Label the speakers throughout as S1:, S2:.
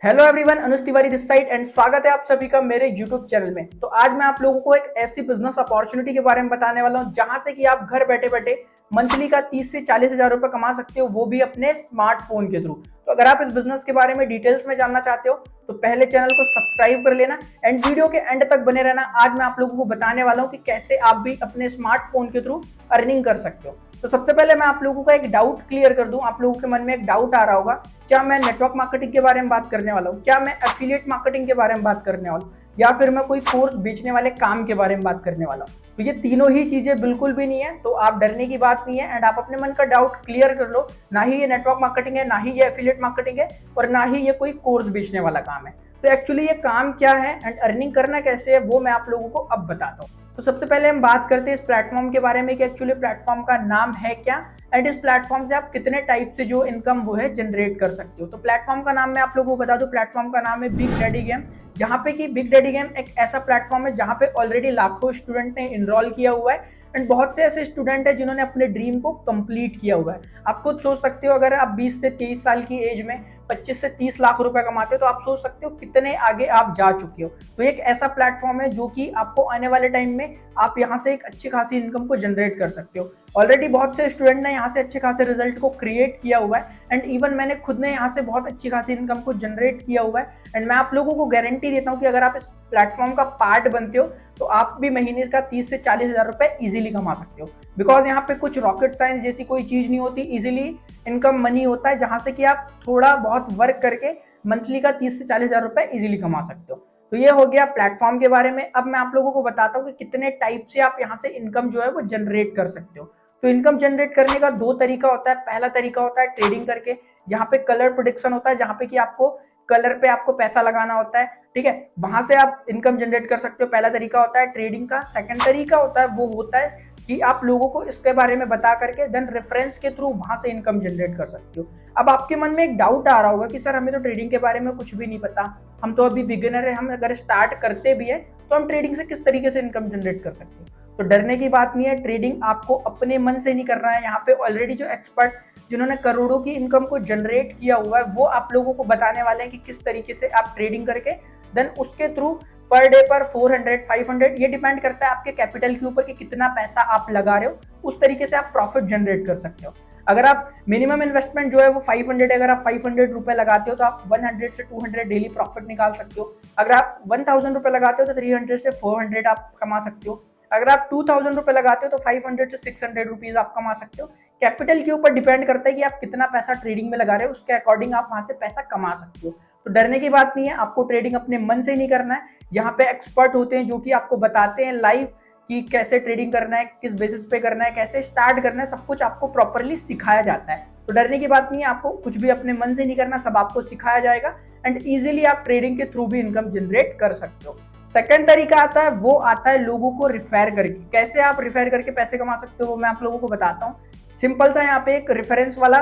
S1: Hello everyone, Anuj Tiwari this side and स्वागत है आप सभी का मेरे यूट्यूब चैनल में। तो आज मैं आप लोगों को एक ऐसी बिजनेस अपॉर्चुनिटी के बारे में बताने वाला हूं जहां से कि आप घर बैठे बैठे मंथली का 30 से 40 हजार रुपए कमा सकते हो, वो भी अपने स्मार्टफोन के थ्रू। तो अगर आप इस बिजनेस के बारे में डिटेल्स में जानना चाहते हो तो पहले चैनल को सब्सक्राइब कर लेना एंड वीडियो के एंड तक बने रहना। आज मैं आप लोगों को बताने वाला हूं कि कैसे आप भी अपने स्मार्टफोन के थ्रू अर्निंग कर सकते हो। तो सबसे पहले मैं आप लोगों का एक डाउट क्लियर कर दूं। आप लोगों के मन में एक डाउट आ रहा होगा, क्या मैं नेटवर्क मार्केटिंग के बारे में बात करने वाला हूँ, क्या मैं एफिलिएट मार्केटिंग के बारे में बात करने वाला हूँ, या फिर मैं कोई कोर्स बेचने वाले काम के बारे में बात करने वाला हूँ। तो ये तीनों ही चीजें बिल्कुल भी नहीं है, तो आप डरने की बात नहीं है एंड आप अपने मन का डाउट क्लियर कर लो। ना ही ये नेटवर्क मार्केटिंग है, ना ही ये एफिलिएट मार्केटिंग है, और ना ही ये कोई कोर्स बेचने वाला काम है। तो एक्चुअली ये काम क्या है एंड अर्निंग करना कैसे है वो मैं आप लोगों को अब बताता हूँ। तो सबसे पहले हम बात करते हैं इस प्लेटफॉर्म के बारे में कि एक्चुअली प्लेटफॉर्म का नाम है क्या एंड इस प्लेटफॉर्म से आप कितने टाइप से जो इनकम वो है जनरेट कर सकते हो। तो प्लेटफॉर्म का नाम मैं आप लोगों को बता दूं, प्लेटफॉर्म का नाम है बिग डैडी गेम। जहां पे कि बिग डैडी गेम एक ऐसा प्लेटफॉर्म है जहां पे ऑलरेडी लाखों स्टूडेंट ने इनरोल किया हुआ है एंड बहुत से ऐसे स्टूडेंट है जिन्होंने अपने ड्रीम को कंप्लीट किया हुआ है। आप खुद सोच सकते हो, अगर आप 20 से 23 साल की एज में 25 से 30 लाख रुपए कमाते हो तो आप सोच सकते हो कितने आगे आप जा चुके हो। तो एक ऐसा प्लेटफॉर्म है जो कि आपको आने वाले टाइम में आप यहाँ से एक अच्छी खासी इनकम को जनरेट कर सकते हो। ऑलरेडी बहुत से स्टूडेंट ने यहाँ से अच्छे खासे रिजल्ट को क्रिएट किया हुआ है एंड इवन मैंने खुद ने यहाँ से बहुत अच्छी खासी इनकम को जनरेट किया हुआ है। एंड मैं आप लोगों को गारंटी देता हूँ कि अगर आप इस प्लेटफॉर्म का पार्ट बनते हो तो आप भी महीने का 30 से 40 हजार रुपए इजीली कमा सकते हो। बिकॉज यहाँ पे कुछ रॉकेट साइंस जैसी कोई चीज नहीं होती, इजीली इनकम मनी होता है जहां से कि आप थोड़ा बहुत वर्क करके मंथली का 30 से 40 हजार रुपए इजीली कमा सकते हो। तो ये हो गया प्लेटफॉर्म के बारे में। अब मैं आप लोगों को बताता हूँ कि कितने टाइप से आप यहाँ से इनकम जो है वो जनरेट कर सकते हो। तो इनकम जनरेट करने का दो तरीका होता है। पहला तरीका होता है ट्रेडिंग करके, जहाँ पे कलर प्रोडिक्शन होता है, जहाँ पे कि आपको कलर पे आपको पैसा लगाना होता है, ठीक है, वहां से आप इनकम जनरेट कर सकते हो। पहला तरीका होता है ट्रेडिंग का। सेकंड तरीका होता है वो होता है कि आप लोगों को इसके बारे में बता करके देन रेफरेंस के थ्रू वहां से इनकम जनरेट कर सकते हो। अब आपके मन में एक डाउट आ रहा होगा कि सर हमें तो ट्रेडिंग के बारे में कुछ भी नहीं पता, हम तो अभी बिगिनर है, हम अगर स्टार्ट करते भी है तो हम ट्रेडिंग से किस तरीके से इनकम जनरेट कर सकते हैं। तो डरने की बात नहीं है, ट्रेडिंग आपको अपने मन से नहीं करना है। यहाँ पे ऑलरेडी जो एक्सपर्ट जिन्होंने करोड़ों की इनकम को जनरेट किया हुआ है वो आप लोगों को बताने वाले हैं कि किस तरीके से आप ट्रेडिंग करके देन उसके थ्रू पर डे पर 400 500, ये डिपेंड करता है आपके कैपिटल के ऊपर कि कितना पैसा आप लगा रहे हो, उस तरीके से आप प्रॉफिट जनरेट कर सकते हो। अगर आप मिनिमम इन्वेस्टमेंट जो है वो 500 है, अगर आप 500 रुपए लगाते हो तो आप 100 से 200 डेली प्रॉफिट निकाल सकते हो। अगर आप 1000 रुपए लगाते हो तो 300 से 400 आप कमा सकते हो। अगर आप 2000 रुपए लगाते हो तो 500 से 600 रुपीज आप कमा सकते हो। कैपिटल के ऊपर डिपेंड करता है कि आप कितना पैसा ट्रेडिंग में लगा रहे हो, उसके अकॉर्डिंग आप वहां से पैसा कमा सकते हो। तो डरने की बात नहीं है, आपको ट्रेडिंग अपने मन से नहीं करना है। यहाँ पे एक्सपर्ट होते हैं जो कि आपको बताते हैं लाइव कि कैसे ट्रेडिंग करना है, किस बेसिस पे करना है, कैसे स्टार्ट करना है, सब कुछ आपको प्रॉपरली सिखाया जाता है। तो डरने की बात नहीं है, आपको कुछ भी अपने मन से नहीं करना, सब आपको सिखाया जाएगा एंड इजीली आप ट्रेडिंग के थ्रू भी इनकम जनरेट कर सकते हो। सेकंड तरीका आता है वो आता है लोगों को रिफेयर करके। कैसे आप रिफेयर करके पैसे कमा सकते हो वो मैं आप लोगों को बताता हूँ। सिंपल सा यहाँ पे एक रेफरेंस वाला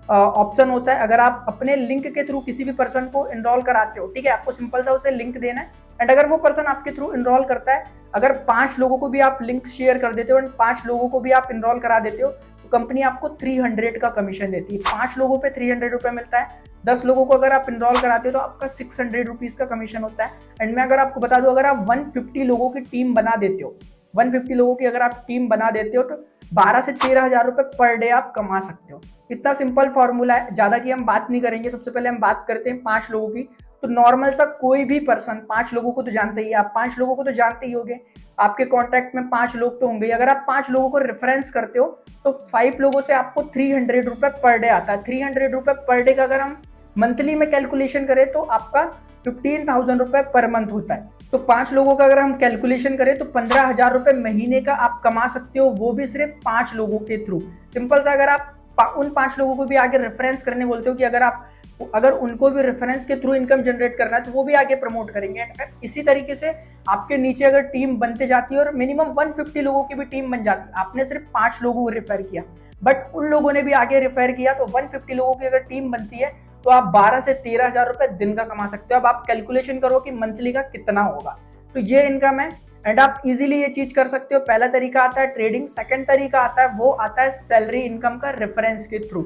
S1: ऑप्शन होता है। अगर आप अपने लिंक के थ्रू किसी भी पर्सन को इनरोल कराते हो, ठीक है, आपको सिंपल सा उसे लिंक देना है एंड अगर वो पर्सन आपके थ्रू इनरोल करता है, अगर 5 लोगों को भी आप लिंक शेयर कर देते हो एंड 5 लोगों को भी आप इनरोल करा देते हो तो कंपनी आपको 300 का कमीशन देती है। 5 लोगों पे 300 रुपए मिलता है। 10 लोगों को अगर आप इनरोल कराते हो तो आपका 600 रुपीज का कमीशन होता है। एंड मैं अगर आपको बता दूं, अगर आप 150 लोगों की टीम बना देते हो, 150 लोगों की अगर आप टीम बना देते हो तो 12 से 13 हजार रुपए पर डे आप कमा सकते हो। इतना सिंपल फॉर्मूला है, ज्यादा की हम बात नहीं करेंगे। सबसे पहले हम बात करते हैं 5 लोगों की। तो नॉर्मल सा कोई भी पर्सन 5 लोगों को तो जानते ही, आप 5 लोगों को तो जानते ही होंगे, आपके कॉन्टैक्ट में 5 लोग तो होंगे। अगर आप 5 लोगों को रेफरेंस करते हो तो 5 लोगों से आपको 300 रुपए पर डे आता है। 300 रुपए पर डे का अगर हम मंथली में कैलकुलेशन करें तो आपका 15,000 रुपए पर मंथ होता है। तो 5 लोगों का अगर हम कैलकुलेशन करें तो 15,000 रुपए महीने का आप कमा सकते हो, वो भी सिर्फ 5 लोगों के थ्रू। सिंपल सा, अगर आप उन 5 लोगों को भी आगे रेफरेंस करने बोलते हो कि अगर उनको भी रेफरेंस के थ्रू इनकम जनरेट करना है तो वो भी आगे प्रमोट करेंगे। इसी तरीके से आपके नीचे अगर टीम बनते जाती है और मिनिमम 150 लोगों की भी टीम बन जाती है, आपने सिर्फ 5 लोगों को रेफर किया बट उन लोगों ने भी आगे रेफर किया, तो 150 लोगों की अगर टीम बनती है तो आप 12 से 13 हजार रुपए दिन का कमा सकते हो। अब आप कैलकुलेशन करो कि मंथली का कितना होगा। तो ये इनकम है एंड आप इजीली ये चीज कर सकते हो। पहला तरीका आता है ट्रेडिंग। सेकंड तरीका आता है वो आता है सैलरी इनकम का रेफरेंस के थ्रू।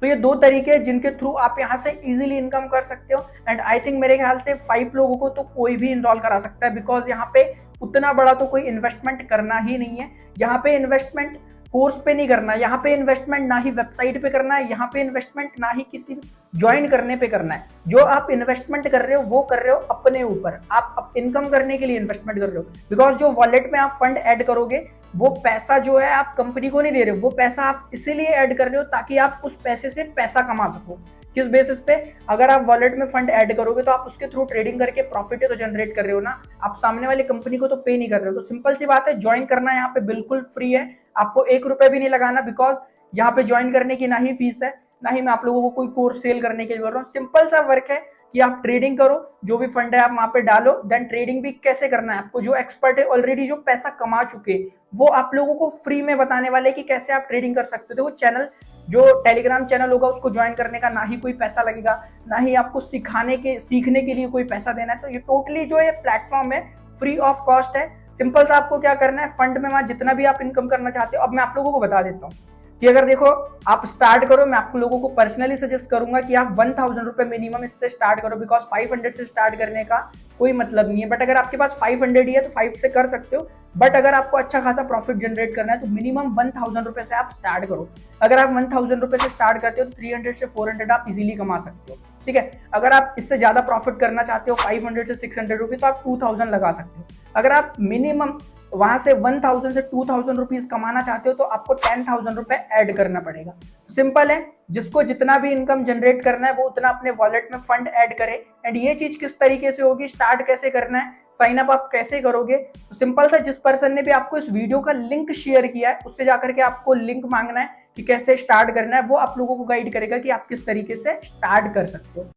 S1: तो ये दो तरीके हैं जिनके थ्रू आप यहाँ से इजीली इनकम कर सकते हो। एंड आई थिंक मेरे ख्याल से 5 लोगों को तो कोई भी इनरोल करा सकता है, बिकॉज यहाँ पे उतना बड़ा तो कोई इन्वेस्टमेंट करना ही नहीं है। यहाँ पे इन्वेस्टमेंट कोर्स पे नहीं करना है, यहाँ पे इन्वेस्टमेंट ना ही वेबसाइट पे करना है, यहाँ पे इन्वेस्टमेंट ना ही किसी ज्वाइन करने पे करना है। जो आप इन्वेस्टमेंट कर रहे हो वो कर रहे हो अपने ऊपर, आप इनकम करने के लिए इन्वेस्टमेंट कर रहे हो। बिकॉज जो वॉलेट में आप फंड ऐड करोगे वो पैसा जो है आप कंपनी को नहीं दे रहे हो, वो पैसा आप इसीलिए ऐड कर रहे हो ताकि आप उस पैसे से पैसा कमा सको। किस बेसिस पे? अगर आप वॉलेट में फंड ऐड करोगे तो आप उसके थ्रू ट्रेडिंग करके प्रॉफिट तो जनरेट कर रहे हो ना, आप सामने वाली कंपनी को तो पे नहीं कर रहे हो। तो सिंपल सी बात है, ज्वाइन करना यहाँ पे बिल्कुल फ्री है, आपको 1 रुपए भी नहीं लगाना। बिकॉज यहाँ पे ज्वाइन करने की ना ही फीस है, ना ही मैं आप लोगों को कोई कोर्स सेल करने के लिए बोल रहा हूँ। सिंपल सा वर्क है कि आप ट्रेडिंग करो, जो भी फंड है आप वहां पे डालो। देन ट्रेडिंग भी कैसे करना है, आपको जो एक्सपर्ट है ऑलरेडी जो पैसा कमा चुके वो आप लोगों को फ्री में बताने वाले कि कैसे आप ट्रेडिंग कर सकते हो। देखो चैनल, जो टेलीग्राम चैनल होगा उसको ज्वाइन करने का ना ही कोई पैसा लगेगा, ना ही आपको सीखने के लिए कोई पैसा देना है। तो ये टोटली जो ये प्लेटफॉर्म है फ्री ऑफ कॉस्ट है। सिंपल सा आपको क्या करना है, फंड में वहां जितना भी आप इनकम करना चाहते हो, अब मैं आप लोगों को बता देता हूँ कि अगर देखो आप स्टार्ट करो, मैं आप लोगों को पर्सनली सजेस्ट करूंगा कि आप 1000 रुपए मिनिमम इससे स्टार्ट करो। बिकॉज 500 से स्टार्ट करने का कोई मतलब नहीं है। बट अगर आपके पास 500 ही है तो 5 से कर सकते हो। बट अगर आपको अच्छा खासा प्रॉफिट जनरेट करना है तो मिनिमम 1000 रुपए से आप स्टार्ट करो। अगर आप 1000 रुपए से स्टार्ट करते हो तो 300 से 400 आप इजीली कमा सकते हो। ठीक है, अगर आप इससे ज्यादा प्रॉफिट करना चाहते हो 500 से 600 रुपीज, तो आप 2000 लगा सकते हो। अगर आप मिनिमम वहां से 1000 से 2000 रुपीज कमाना चाहते हो तो आपको 10,000 रुपए ऐड करना पड़ेगा। सिंपल है, जिसको जितना भी इनकम जनरेट करना है वो उतना अपने वॉलेट में फंड ऐड करे। एंड ये चीज किस तरीके से होगी, स्टार्ट कैसे करना है, साइन अप आप कैसे करोगे, तो सिंपल सा जिस पर्सन ने भी आपको इस वीडियो का लिंक शेयर किया है उससे जाकर के आपको लिंक मांगना है कि कैसे स्टार्ट करना है। वो आप लोगों को गाइड करेगा कि आप किस तरीके से स्टार्ट कर सकते हो।